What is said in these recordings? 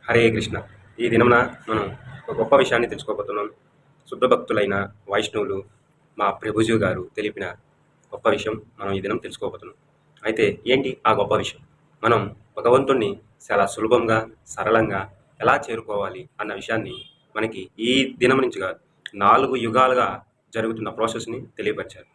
హరే కృష్ణ. ఈ దినమున మనం ఒక గొప్ప విషయాన్ని తెలుసుకోబోతున్నాం. శుద్ధ భక్తులైన వైష్ణవులు మా ప్రభుజీ గారు తెలిపిన గొప్ప విషయం మనం ఈ దినం తెలుసుకోబోతున్నాం. అయితే ఏంటి ఆ గొప్ప విషయం? మనం భగవంతుణ్ణి చాలా సులభంగా, సరళంగా ఎలా చేరుకోవాలి అన్న విషయాన్ని మనకి ఈ దినం నుంచి కాదు 4 యుగాలుగా జరుగుతున్న ప్రాసెస్ని తెలియపరిచారు.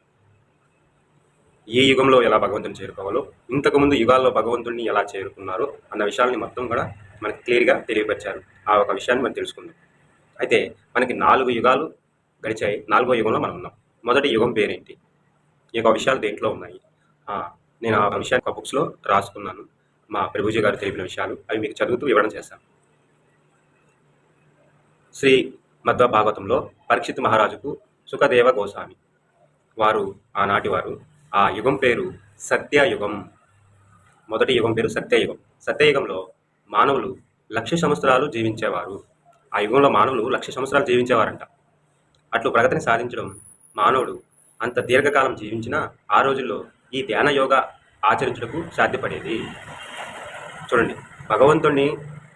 ఏ యుగంలో ఎలా భగవంతుని చేరుకోవాలో, ఇంతకుముందు యుగాల్లో భగవంతుడిని ఎలా చేరుకున్నారో అన్న విషయాల్ని మొత్తం కూడా మనకి క్లియర్గా తెలియపరిచారు. ఆ ఒక విషయాన్ని మనం తెలుసుకుందాం. అయితే మనకి 4 యుగాలు గడిచాయి. 4వ యుగంలో మనం ఉన్నాం. మొదటి యుగం పేరేంటి? ఈ యొక్క విషయాలు దేంట్లో ఉన్నాయి? నేను ఆ విషయాన్ని ఒక బుక్స్లో రాసుకున్నాను. మా ప్రభుజీ గారు తెలిపిన విషయాలు అవి మీకు చదువుతూ వివరణ చేస్తాను. శ్రీ మధ్వ భాగవతంలో పరీక్షిత్ మహారాజుకు సుఖదేవ గోస్వామి వారు ఆనాటి వారు ఆ యుగం పేరు సత్యయుగం. మొదటి యుగం పేరు సత్యయుగం. సత్యయుగంలో మానవులు 1,00,000 సంవత్సరాలు జీవించేవారు. ఆ యుగంలో మానవులు 1,00,000 సంవత్సరాలు జీవించేవారంట. అట్లు ప్రగతిని సాధించడం మానవుడు అంత దీర్ఘకాలం జీవించినా ఆ రోజుల్లో ఈ ధ్యాన యోగా ఆచరించడానికి సాధ్యపడేది. చూడండి, భగవంతుడిని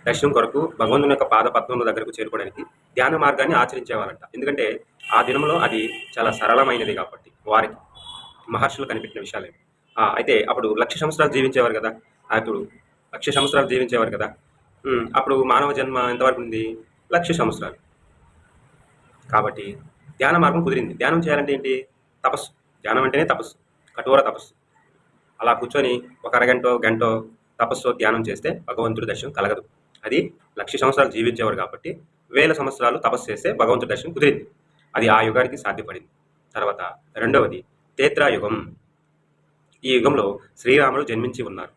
దర్శనం కొరకు భగవంతుని యొక్క పాద పద్మముల దగ్గరకు చేరుకోవడానికి ధ్యాన మార్గాన్ని ఆచరించేవారంట. ఎందుకంటే ఆ దినంలో అది చాలా సరళమైనది కాబట్టి వారికి మహర్షులు కనిపెట్టిన విషయాలే. అయితే అప్పుడు 1,00,000 సంవత్సరాలు జీవించేవారు కదా. అప్పుడు 1,00,000 సంవత్సరాలు జీవించేవారు కదా. అప్పుడు మానవ జన్మ ఎంతవరకు ఉంది? 1,00,000 సంవత్సరాలు. కాబట్టి ధ్యాన మార్గం కుదిరింది. ధ్యానం చేయాలంటే ఏంటి? తపస్సు. ధ్యానం అంటేనే తపస్సు, కఠోర తపస్సు. అలా కూర్చొని ఒక అరగంటో గంటో తపస్సు ధ్యానం చేస్తే భగవంతుడి దర్శనం కలగదు. అది 1,00,000 సంవత్సరాలు జీవించేవారు కాబట్టి 1,000 సంవత్సరాలు తపస్సు చేస్తే భగవంతుడి దర్శనం కుదిరింది. అది ఆ యుగానికి సాధ్యపడింది. తర్వాత రెండవది త్రేతాయుగం. ఈ యుగంలో శ్రీరాముడు జన్మించి ఉన్నారు.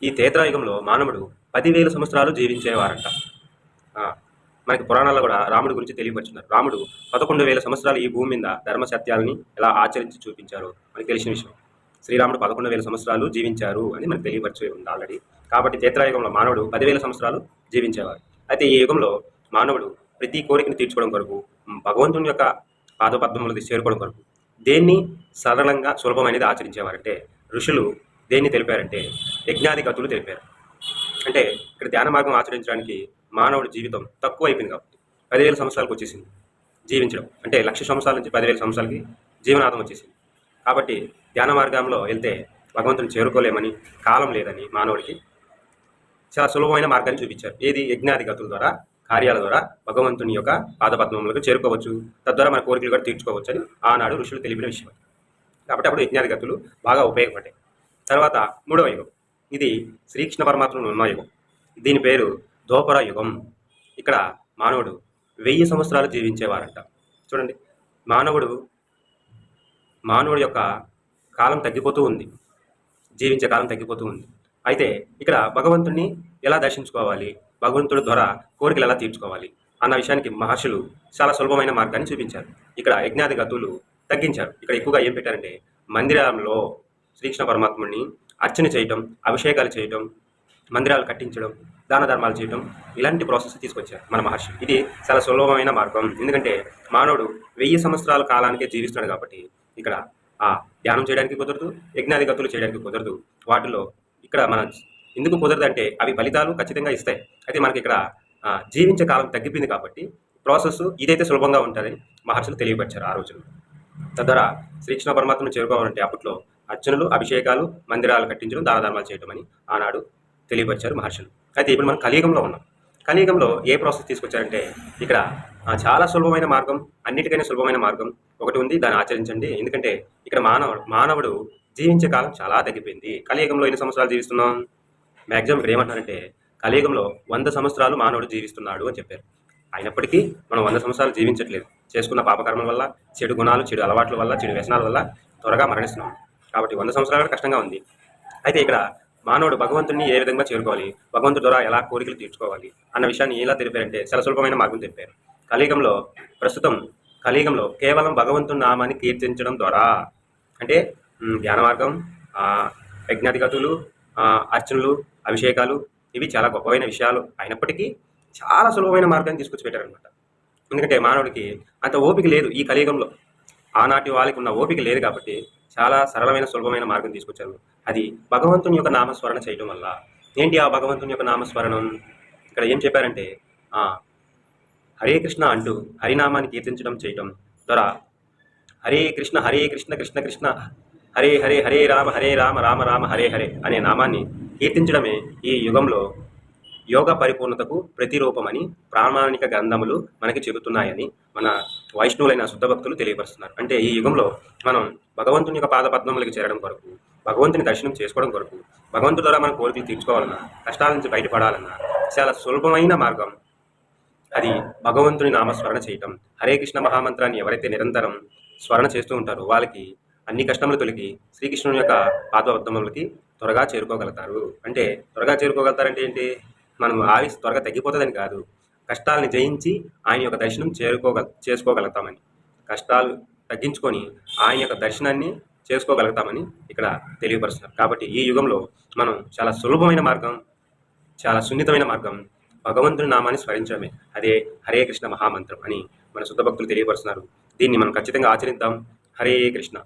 ఈ త్రేతాయుగంలో మానవుడు 10,000 సంవత్సరాలు జీవించేవారంట. మనకి పురాణాల్లో కూడా రాముడి గురించి తెలియపరుచున్నారు. రాముడు 11,000 సంవత్సరాలు ఈ భూమి మీద ధర్మ సత్యాలని ఎలా ఆచరించి చూపించారో మనకి తెలిసిన విషయం. శ్రీరాముడు 11,000 సంవత్సరాలు జీవించారు అని మనకు తెలియపరిచి ఉంది ఆల్రెడీ. కాబట్టి త్రేతాయుగంలో మానవుడు 10,000 సంవత్సరాలు జీవించేవారు. అయితే ఈ యుగంలో మానవుడు ప్రతి కోరికను తీర్చుకోవడం కొరకు, భగవంతుని యొక్క పాదపద్మములకు చేరుకోవడం కొరకు దేన్ని సరళంగా సులభమైనది ఆచరించేవారంటే ఋషులు దేన్ని తెలిపారంటే యజ్ఞాది గతులు తెలిపారు. అంటే ఇక్కడ ధ్యాన మార్గం ఆచరించడానికి మానవుడి జీవితం తక్కువ అయిపోయింది కాబట్టి 10,000 సంవత్సరాలకు వచ్చేసింది జీవించడం. అంటే 1,00,000 సంవత్సరాల నుంచి 10,000 సంవత్సరాలకి జీవనాధం వచ్చేసింది. కాబట్టి ధ్యాన మార్గంలో వెళ్తే భగవంతుని చేరుకోలేమని, కాలం లేదని మానవుడికి చాలా సులభమైన మార్గాన్ని చూపించారు. ఏది? యజ్ఞాది గతుల ద్వారా, కార్యాల ద్వారా భగవంతుని యొక్క పాదపద్మములకు చేరుకోవచ్చు. తద్వారా మన కోరికలు కూడా తీర్చుకోవచ్చు అని ఆనాడు ఋషులు తెలిపిన విషయం. కాబట్టి అప్పుడు యజ్ఞాది గతులు బాగా ఉపయోగపడ్డాయి. తర్వాత మూడవ యుగం. ఇది శ్రీకృష్ణ పరమాత్మను ఉన్న యుగం. దీని పేరు ద్వాపర యుగం. ఇక్కడ మానవుడు 1000 సంవత్సరాలు జీవించేవారంట. చూడండి, మానవుడి యొక్క కాలం తగ్గిపోతూ ఉంది, జీవించే కాలం తగ్గిపోతూ ఉంది. అయితే ఇక్కడ భగవంతుడిని ఎలా దర్శించుకోవాలి, భగవంతుడి ద్వారా కోరికలు ఎలా తీర్చుకోవాలి అన్న విషయానికి మహర్షులు చాలా సులభమైన మార్గాన్ని చూపించారు. ఇక్కడ యజ్ఞాది గతులు తగ్గించారు. ఇక్కడ ఎక్కువగా ఏం పెట్టారంటే మందిరంలో శ్రీకృష్ణ పరమాత్ముడిని అర్చన చేయటం, అభిషేకాలు చేయటం, మందిరాలు కట్టించడం, దాన ధర్మాలు చేయటం, ఇలాంటి ప్రాసెస్ తీసుకొచ్చారు మన మహర్షి. ఇది చాలా సులభమైన మార్గం. ఎందుకంటే మానవుడు 1000 సంవత్సరాల కాలానికే జీవిస్తున్నాడు కాబట్టి ఇక్కడ ధ్యానం చేయడానికి కుదరదు, యజ్ఞాది గతులు చేయడానికి కుదరదు. వాటిలో ఇక్కడ మన ఎందుకు కుదరదు అంటే అవి ఫలితాలు ఖచ్చితంగా ఇస్తాయి. అయితే మనకి ఇక్కడ జీవించే కాలం తగ్గిపోయింది కాబట్టి ప్రాసెస్ ఇదైతే సులభంగా ఉంటుందని మహర్షులు తెలియపరిచారు ఆ రోజుల్లో. తద్వారా శ్రీకృష్ణ పరమాత్మను చేరుకోవాలంటే అప్పట్లో అర్చనలు, అభిషేకాలు, మందిరాలు కట్టించడం, దాన ధర్మాలు చేయడం అని ఆనాడు తెలియపరిచారు మహర్షులు. అయితే ఇప్పుడు మనం కలియుగంలో ఉన్నాం. కలియుగంలో ఏ ప్రాసెస్ తీసుకొచ్చారంటే ఇక్కడ చాలా సులభమైన మార్గం, అన్నిటికైనా సులభమైన మార్గం ఒకటి ఉంది, దాన్ని ఆచరించండి. ఎందుకంటే ఇక్కడ మానవుడు జీవించే కాలం చాలా తగ్గిపోయింది. కలియుగంలో ఎన్ని సంవత్సరాలు జీవిస్తున్నాం? మ్యాక్సిమం ఇక్కడ ఏమంటారంటే కలియుగంలో 100 సంవత్సరాలు మానవుడు జీవిస్తున్నాడు అని చెప్పారు. అయినప్పటికీ మనం 100 సంవత్సరాలు జీవించట్లేదు. చేసుకున్న పాపకర్మల వల్ల, చెడు గుణాలు, చెడు అలవాట్ల వల్ల, చెడు వ్యసనాల వల్ల త్వరగా మరణిస్తున్నాం. కాబట్టి 100 సంవత్సరాలు కష్టంగా ఉంది. అయితే ఇక్కడ మానవుడు భగవంతుడిని ఏ విధంగా చేరుకోవాలి, భగవంతుడి ద్వారా ఎలా కోరికలు తీర్చుకోవాలి అన్న విషయాన్ని ఎలా తెలిపారంటే చాలా సులభమైన మార్గం తెలిపారు. కలియుగంలో కేవలం భగవంతుని నామాన్ని కీర్తించడం ద్వారా, అంటే ధ్యాన మార్గం, యజ్ఞాది గతులు, అర్చనలు, అభిషేకాలు ఇవి చాలా గొప్పమైన విషయాలు అయినప్పటికీ చాలా సులభమైన మార్గాన్ని తీసుకొచ్చి పెట్టారనమాట. ఎందుకంటే మానవుడికి అంత ఓపిక లేదు ఈ కలియుగంలో. ఆనాటి వాళ్ళకి ఉన్న ఓపిక లేదు కాబట్టి చాలా సరళమైన సులభమైన మార్గం తీసుకొచ్చారు. అది భగవంతుని యొక్క నామస్మరణ చేయడం వల్ల ఏంటి ఆ భగవంతుని యొక్క నామస్మరణం? ఇక్కడ ఏం చెప్పారంటే ఆ, హరే కృష్ణ అంటూ హరినామాన్ని కీర్తించడం చేయటం ద్వారా హరే కృష్ణ కృష్ణ కృష్ణ హరే హరే హరే రామ రామ రామ హరే హరే అనే నామాన్ని కీర్తించడమే ఈ యుగంలో యోగ పరిపూర్ణతకు ప్రతిరూపమని ప్రామాణిక గ్రంథములు మనకి చెబుతున్నాయని మన వైష్ణవులైన శుద్ధ భక్తులు తెలియపరుస్తున్నారు. అంటే ఈ యుగంలో మనం భగవంతుని యొక్క పాదపద్మములకి చేరడం కొరకు, భగవంతుని దర్శనం చేసుకోవడం కొరకు, భగవంతుడి ద్వారా మన కోరికలు తీర్చుకోవాలన్నా, కష్టాల నుంచి బయటపడాలన్నా చాలా సులభమైన మార్గం అది భగవంతుని నామస్మరణ చేయటం. హరే కృష్ణ మహామంత్రాన్ని ఎవరైతే నిరంతరం స్మరణ చేస్తూ ఉంటారో వాళ్ళకి అన్ని కష్టములు తొలగి శ్రీకృష్ణుని యొక్క పాదపద్మములకి త్వరగా చేరుకోగలుగుతారు. అంటే త్వరగా చేరుకోగలుగుతారంటే ఏంటి? మనం ఆయుష్ త్వరగా తగ్గిపోతుందని కాదు, కష్టాలని జయించి ఆయన యొక్క దర్శనం చేసుకోగలుగుతామని, కష్టాలు తగ్గించుకొని ఆయన యొక్క దర్శనాన్ని చేసుకోగలుగుతామని ఇక్కడ తెలియపరుస్తున్నారు. కాబట్టి ఈ యుగంలో మనం చాలా సులభమైన మార్గం, చాలా సున్నితమైన మార్గం భగవంతుని నామాన్ని స్మరించడమే. అదే హరే కృష్ణ మహామంత్రం అని మన శుద్ధ భక్తులు తెలియపరుస్తున్నారు. దీన్ని మనం ఖచ్చితంగా ఆచరిద్దాం. హరే కృష్ణ.